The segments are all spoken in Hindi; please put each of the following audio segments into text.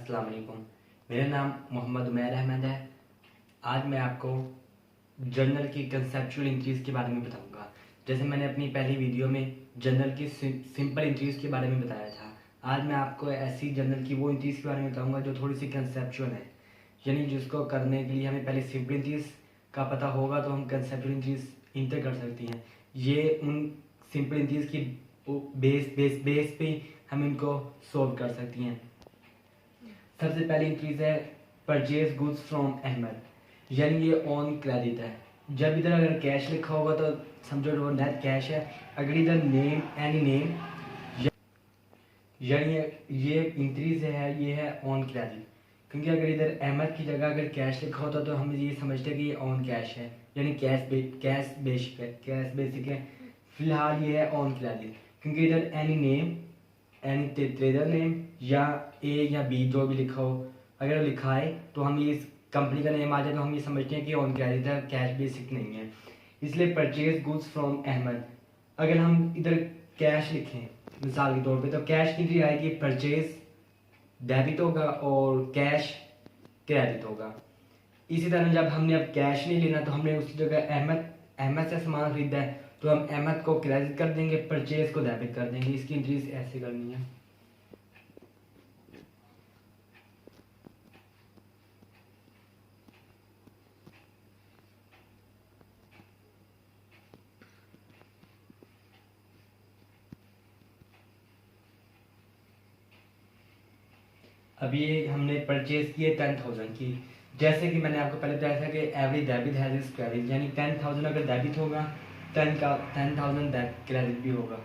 अस्सलाम वालेकुम। मेरा नाम मोहम्मद उमैर अहमद है। आज मैं आपको जर्नल की कंसेप्चुअल इंट्रीज़ के बारे में बताऊंगा। जैसे मैंने अपनी पहली वीडियो में जर्नल की सिंपल इंट्रीज़ के बारे में बताया था, आज मैं आपको ऐसी जर्नल की वो इंट्रीज़ के बारे में बताऊंगा जो थोड़ी सी कंसेप्चुअल है, यानी जिसको करने के लिए हमें पहले सिंपल इंट्रीज़ का पता होगा तो हम कंसेप्चुअल इंट्रीज़ इंटर कर सकती हैं। ये उन सिंपल इंट्रीज़ की बेस पे हम इनको सोल्व कर सकती हैं। सबसे पहली इंक्रीज है परचेज गुड्स फ्रॉम अहमद, यानी ये ऑन क्रेडिट है। जब इधर अगर कैश लिखा होगा तो समझो वो नेट कैश है। अगर इधर नेम एनी नेम, यानी ये इंक्रीज है, ये है ऑन क्रेडिट। क्योंकि अगर इधर अहमद की जगह अगर कैश लिखा होता तो हम ये समझते हैं कि ये ऑन कैश है, यानी कैश बेसिक है। फिलहाल ये है ऑन क्रेडिट क्योंकि इधर any name, any trader name या ए या बी जो भी लिखा हो, अगर लिखा है तो हम ये कंपनी का नेम आ जाए तो हम ये समझते हैं कि ऑन क्रेडिट है, कैश बेसिक नहीं है। इसलिए परचेज गुड्स फ्रॉम अहमद, अगर हम इधर कैश लिखें मिसाल के तौर पे तो कैश की एंट्री आएगी, परचेज डेबिट होगा और कैश क्रेडिट होगा। इसी तरह जब हमने अब कैश नहीं लेना तो हमने उसकी जगह अहमद से सामान खरीदा है तो हम अहमद को क्रेडिट कर देंगे, परचेज को डेबिट कर देंगे। इसकी एंट्रीज ऐसे करनी है। अब ये हमने परचेज की है 10,000 की। जैसे कि मैंने आपको पहले बताया था कि every debit has is credit, यानी 10,000 अगर डेबिट होगा 10,000 क्रेडिट भी होगा।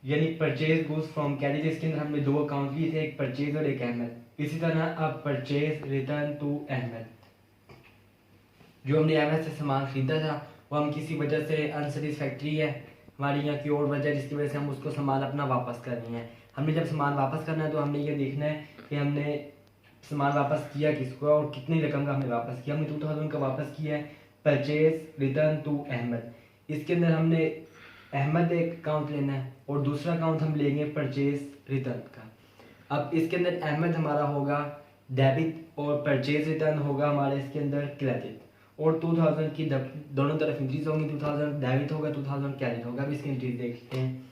यानी परचेज गुड्स फ्रॉम कैरिज, इसके अंदर हमने दो अकाउंट लिए थे, एक परचेज और एक अहमद। इसी तरह अब परचेज रिटर्न टू अहमद, जो हमने अहमद से सामान खरीदा था वो हम किसी वजह से अनसेटिस्फैक्ट्री है हमारी यहाँ की और वजह जिसकी वजह से हम उसको सामान अपना वापस करनी है। हमने जब सामान वापस करना है तो हमने ये देखना है कि हमने सामान वापस किया किसको और कितनी रकम का हमने वापस किया। हमने 2000 का वापस किया है, परचेज रिटर्न टू अहमद। इसके अंदर हमने अहमद एक अकाउंट लेना है और दूसरा अकाउंट हम लेंगे परचेज रिटर्न का। अब इसके अंदर अहमद हमारा होगा डेबिट और परचेज रिटर्न होगा हमारे इसके अंदर क्रेडिट, और 2000 की दोनों तरफ इंक्रीज होंगी। 2000 डेबिट होगा, 2000 क्रेडिट होगा। अब इसकी इंक्रीज देखते हैं।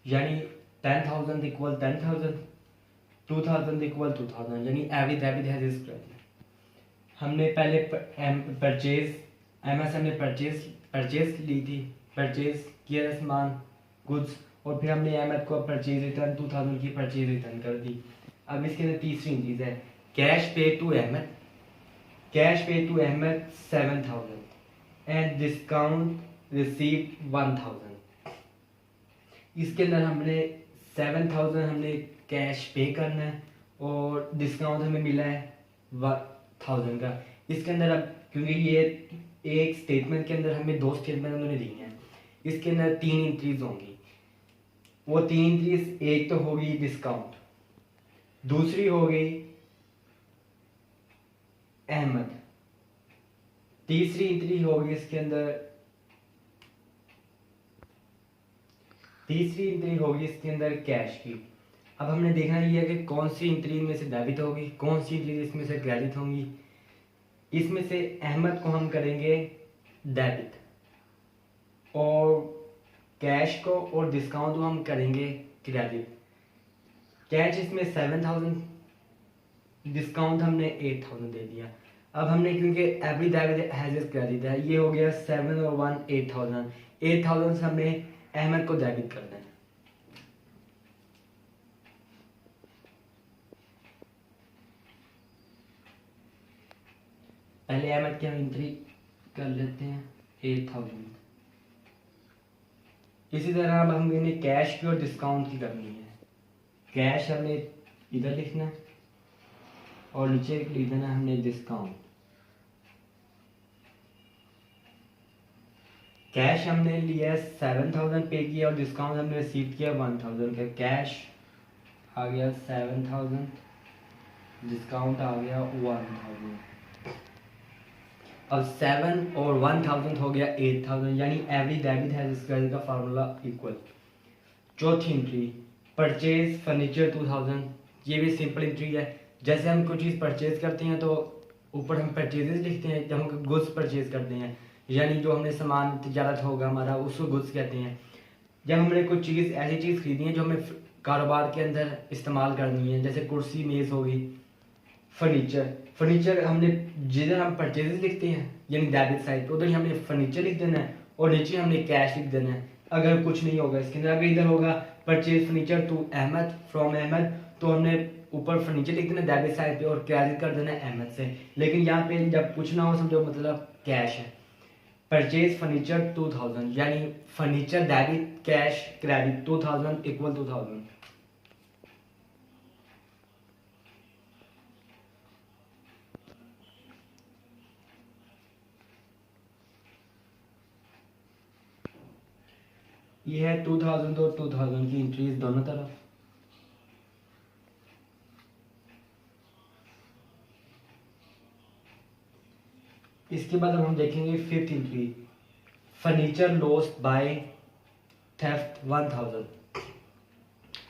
यानी 10,000 इक्वल 10,000, 2000 इक्वल 2000, यानी every debit has is credit. हमने पहले परचेज एमएस हमने परचेज ली थी, परचेज किया था सामान गुड्स, और फिर हमने अहमद को परचेज रिटर्न 2000 की परचेज रिटर्न कर दी। अब इसके अंदर तीसरी चीज है cash pay to Ahmed, cash pay to Ahmed 7,000 and discount receive 1,000। इसके अंदर हमने 7,000 हमने कैश पे करना है और डिस्काउंट हमें मिला है 1,000 का। इसके अंदर अब क्योंकि ये एक स्टेटमेंट के अंदर हमें दो स्टेटमेंट उन्होंने दी हैं, इसके अंदर तीन इंट्रीज होंगी। वो तीन इंट्रीज, एक तो होगी डिस्काउंट, दूसरी होगी अहमद, तीसरी इंट्री होगी इसके अंदर, तीसरी इंट्री होगी इसके अंदर कैश की। अब हमने देखना ये है कि कौन सी इंट्री में से डेबिट होगी, कौन सी इंट्री इसमें से क्रेडिट होंगी। इसमें से अहमद को हम करेंगे डेबिट और कैश को और डिस्काउंट को हम करेंगे क्रेडिट। कैश इसमें 7,000, डिस्काउंट हमने 8,000 दे दिया। अब हमने क्योंकि every debit has is credit है, ये हो गया 7 और 1 8,000। 8,000 से हमने अहमद को डेबिट करना है। पहले अहमद की हम एंट्री कर लेते हैं। 8,000। इसी तरह अब हमने कैश की और डिस्काउंट की करनी है। कैश हमने इधर लिखना है और नीचे लिख देना हमने डिस्काउंट। कैश हमने लिया 7,000 पे किया और डिस्काउंट हमने रिसीव किया 1,000 का। कैश आ गया 7,000, डिस्काउंट आ गया 1,000। अब 7 और 1,000 हो गया 8,000, यानी एवरी डेबिट हैज इस का फार्मूला इक्वल। चौथी एंट्री परचेज फर्नीचर 2,000। ये भी सिंपल एंट्री है। जैसे हम कोई चीज़ परचेज करते हैं तो ऊपर हम परचेजेस लिखते हैं, जब हम गुड्स परचेज करते हैं, यानी जो हमने सामान तजारत होगा हमारा उसको गुड्स कहते हैं। जब हमने कोई चीज़ ऐसी चीज़ खरीदी है जो हमें कारोबार के अंदर इस्तेमाल करनी है, जैसे कुर्सी मेज़ होगी, फर्नीचर हमने जिधर हम परचेजेस लिखते हैं यानी डेबिट साइड पे उधर ही हमने फर्नीचर लिख देना है और नीचे हमने कैश लिख देना है। अगर कुछ नहीं होगा इसके अंदर, अगर इधर होगा purchase furniture to Ahmed from Ahmed, तो हमने ऊपर फर्नीचर लिख देना डेबिट साइड पे और क्रेडिट कर देना अहमद से। लेकिन यहाँ पे जब कुछ ना हो समझो मतलब कैश है। परचेज फर्नीचर 2,000 यानी furniture debit cash credit 2,000 equal 2,000। ये है 2,000 और 2,000 की एंट्रीज दोनों तरफ। इसके बाद अब हम देखेंगे fifth entry furniture lost by theft 1,000।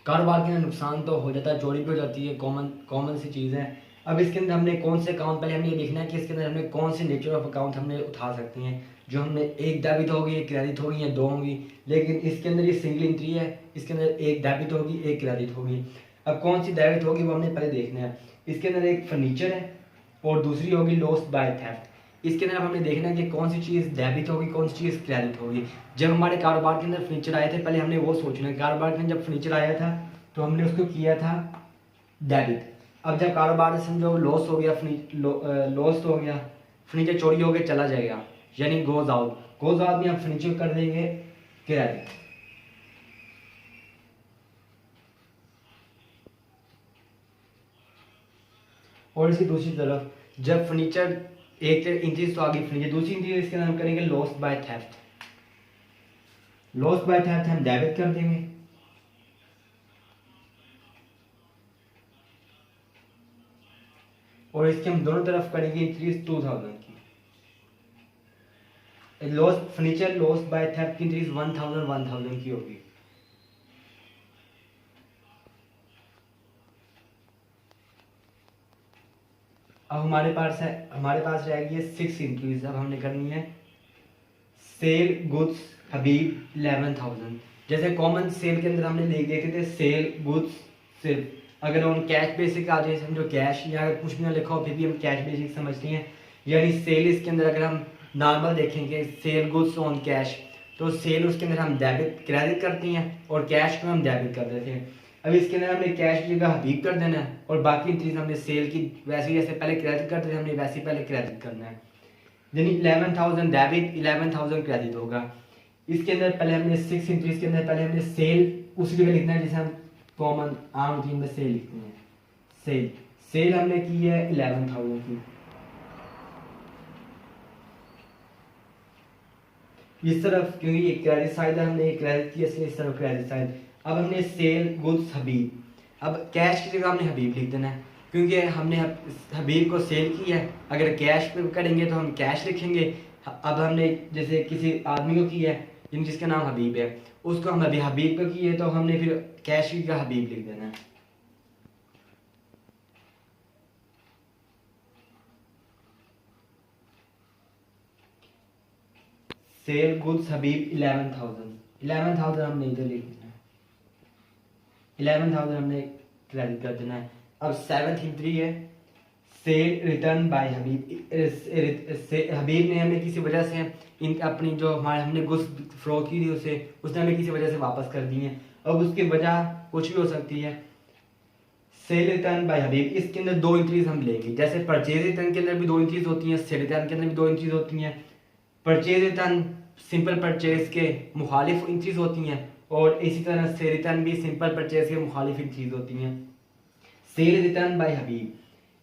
कारोबार के अंदर नुकसान तो हो जाता है, चोरी भी हो जाती है, कॉमन सी चीज़ है। अब इसके अंदर हमने कौन से अकाउंट, पहले हमें ये देखना है कि इसके अंदर हमने कौन से नेचर ऑफ अकाउंट हमने उठा सकते हैं, जो हमने एक डेबिट होगी एक क्रेडिट होगी या दो होंगी। लेकिन इसके अंदर ये सिंगल एंट्री है, इसके अंदर एक डेबिट होगी एक क्रेडिट होगी। अब कौन सी डेबिट होगी वो हमने पहले देखना है। इसके अंदर एक फर्नीचर है और दूसरी होगी लॉस्ट बाय थेफ्ट। इसके अंदर हमने देखना है कि कौन सी चीज़ डेबिट होगी कौन सी चीज़ क्रेडिट होगी। जब हमारे कारोबार के अंदर फर्नीचर आए थे पहले हमने वो सोचना है, कारोबार के अंदर जब फर्नीचर आया था तो हमने उसको किया था डेबिट। अब जब कारोबार समझो लॉस हो गया, लॉस हो गया, फर्नीचर चोरी हो गया चला जाएगा यानी गोज आउट में हम फर्नीचर कर देंगे क्रेडिट। और इसकी दूसरी तरफ जब फर्नीचर एक इंचज तो आगे फर्नीचर, दूसरी इंचज इसके अंदर हम करेंगे loss by theft. Loss by theft हम डेबिट कर देंगे और इसके हम दोनों तरफ करेंगे इंक्रीज 2,000 की। Loss furniture loss by theft की इंक्रीज 1,000 की होगी। अब हमारे पास रहेगी 6 इंक्रीज। अब हमने करनी है सेल गुड्स हबीब 11,000। जैसे कॉमन सेल के अंदर हमने देखे थे सेल गुड्स सिर्फ, अगर हम कैश बेसिक आ जाए समझो कैश, या अगर कुछ भी ना लिखा हो फिर भी हम कैश बेसिक समझते हैं। यानी सेल इसके अंदर अगर हम नॉर्मल देखेंगे सेल गुड्स ऑन कैश, तो सेल उसके अंदर हम डेबिट क्रेडिट करते हैं और कैश को हम डेबिट कर देते हैं। अब इसके अंदर हमने कैश की जगह हबीब कर देना है और बाकी चीज़ हमने सेल की वैसे जैसे पहले क्रेडिट करते थे हमने वैसे पहले क्रेडिट करना है। यानी 11,000 डेबिट 11,000 क्रेडिट होगा। इसके अंदर पहले हमने 6 इंक्रीज के अंदर पहले हमने सेल उसी जगह लिखना है जिसे हम कॉमन आम रूटीन में सेल लिखते हैं। सेल हमने की है 11,000 की। इस तरफ क्योंकि ये क्रेडिट साइड है हमने क्रेडिट की इसलिए इस तरफ क्रेडिट साइड। अब हमने सेल गुड्स हबीब, अब कैश की जगह हमने हबीब लिख देना है क्योंकि हमने हबीब को सेल किया है। अगर कैश पे करेंगे तो हम कैश लिखेंगे। अब हमने जैसे किसी आदमी को किया है जिसका नाम हबीब है, उसको हम अभी हबीब को किए तो हमने फिर कैश की जगह हबीब लिख देना है। सेल गुड्स हबीब 11,000 हमने इधर लिख देना है, 11,000 हमने क्रेडिट कर देना है। अब 7th एंट्री है सेल रिटर्न बाय हबीब। हबीब ने हमें किसी वजह से अपनी जो हमारे हमने गुड्स फरोख्त की थी उसने हमें किसी वजह से वापस कर दी है। अब उसकी वजह कुछ भी हो सकती है। सेल रिटर्न बाय हबीब इसके अंदर 2 एंट्रीज हम लेंगे, जैसे परचेज रिटर्न के अंदर भी 2 एंट्रीज होती हैं, सेल रिटर्न के अंदर भी 2 एंट्रीज होती हैं। परचेज रिटर्न सिंपल परचेज के मुखालिफ इंक्रीज होती हैं और इसी तरह से रिटर्न भी सिंपल परचेज के मुखालिफ इंक्रीज होती हैं। सेल रिटर्न बाय हबीब,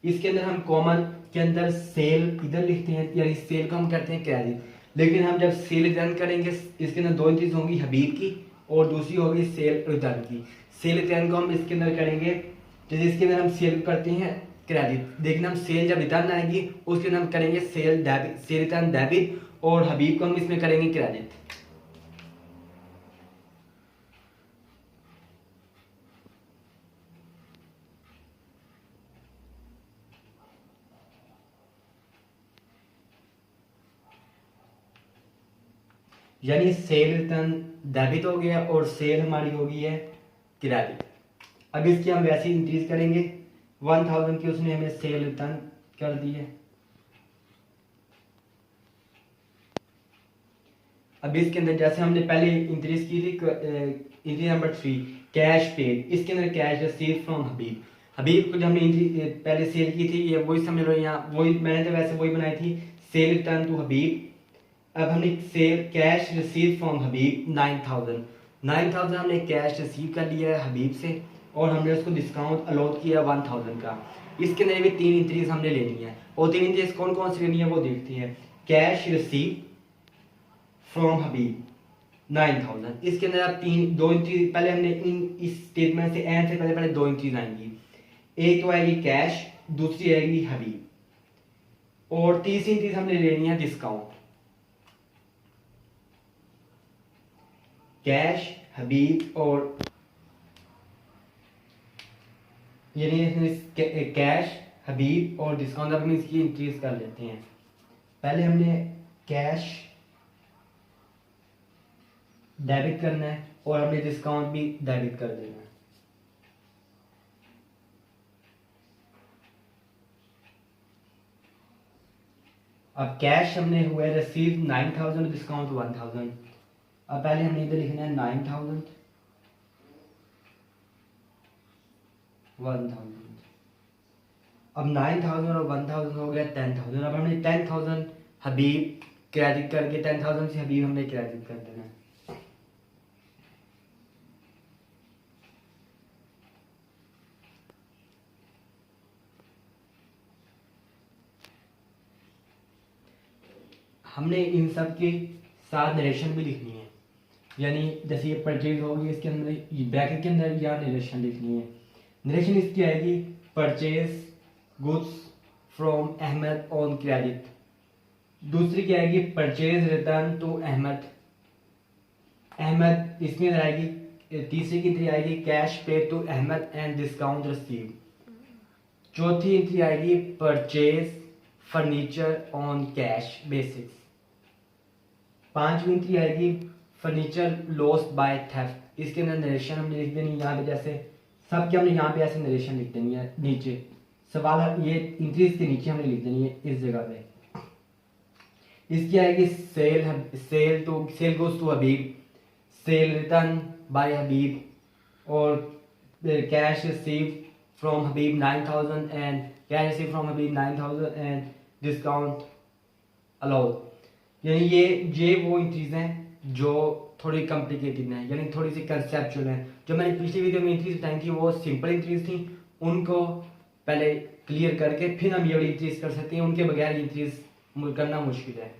इसके अंदर हम कॉमन के अंदर सेल इधर लिखते हैं, यानी सेल को हम करते हैं क्रेडिट, लेकिन हम जब सेल रिटर्न करेंगे इसके अंदर दो इंक्रीज होंगी, हबीब की और दूसरी होगी सेल रिटर्न की। सेल रिटर्न को हम इसके अंदर करेंगे जैसे इसके अंदर हम सेल करते हैं क्रेडिट, लेकिन हम सेल जब रिटर्न आएगी उसके अंदर हम करेंगे sale debit, sale return debit, और हबीब को हम इसमें करेंगे क्रेडिट। यानी सेल रिटर्न डेबिट हो गया और सेल हमारी हो गई है क्रेडिट। अब इसकी हम वैसे ही इंक्रीज करेंगे, 1000 की उसने हमें सेल रिटर्न कर दी है। अब इसके अंदर जैसे हमने पहले इंक्रीज की थी, इंक्रीज नंबर 3 कैश पेड, इसके अंदर कैश रिसीव फ्रॉम हबीब। हबीब को जो हमने पहले सेल की थी ये वही समझ लो, यहाँ वही मैंने तो वैसे वही बनाई थी, सेल रिटर्न टू हबीब। अब हमने cell cash receive from Habib 9000 हमने कैश रिसीव कर लिया है हबीब से और हमने उसको डिस्काउंट अलॉट किया 1000 का। इसके अंदर भी 3 इंक्रीज हमने लेनी है और 3 इंक्रीज कौन कौन सी लेनी है वो देखते हैं। कैश रिसीव फ्रॉम हबीब 9000, इसके अंदर आप दो इंक्रीज पहले हमने इस स्टेटमेंट से एंड से पहले दो इंक्रीज आएंगी, एक तो आएगी कैश, दूसरी आएगी हबीब, और तीसरी इंक्रीज हमने लेनी है डिस्काउंट। कैश हबीब और यानी कैश हबीब और डिस्काउंट अपनी इसकी इंक्रीज कर लेते हैं। पहले हमने कैश डेबिट करना है और हमने डिस्काउंट भी डेबिट कर देना है। अब कैश हमने हुआ है रिसीव 9000, डिस्काउंट 1000। अब पहले हमने इधर लिखना है 9000 1000। अब 9000 और 1000 हो गया 10000। अब हमने 10000 हबीब क्रेडिट करके 10000 से हबीब हमने क्रेडिट कर देना है। हमने इन सब के साथ नरेशन भी लिखनी है, यानी जैसे ये परचेज होगी इसके अंदर ब्रैकेट के अंदर या नरेशन लिखनी है। नरेशन इसकी आएगी purchase goods from Ahmed on credit. दूसरी क्या आएगी purchase return to Ahmed, Ahmed इसमें आएगी। तीसरी की एंट्री आएगी cash pay to Ahmed and discount receive. चौथी एंट्री आएगी purchase furniture on cash basics. पांचवी एंट्री आएगी फर्नीचर लॉस्ट बाय थेफ्ट। इसके अंदर नरेशन हमने लिख देनी यहाँ पे, जैसे सबके हमने यहाँ पे ऐसे नरेशन लिख देनी है नीचे, सवाल ये इंक्रीज के नीचे हमने लिख देनी है इस जगह पे। इसकी आएगी sale goes to Habib, sale return by Habib और cash receive from Habib 9000 and cash receive from Habib 9000 and discount allowed. यानी ये वो इंक्रीज हैं जो थोड़ी कॉम्प्लिकेटेड हैं, यानी थोड़ी सी कंसेप्चुअल हैं। जो मैंने पिछली वीडियो में इंक्रीज बताई थी वो सिंपल इंक्रीज थी, उनको पहले क्लियर करके फिर हम ये वाली इंक्रीज कर सकते हैं, उनके बगैर इंक्रीज करना मुश्किल है।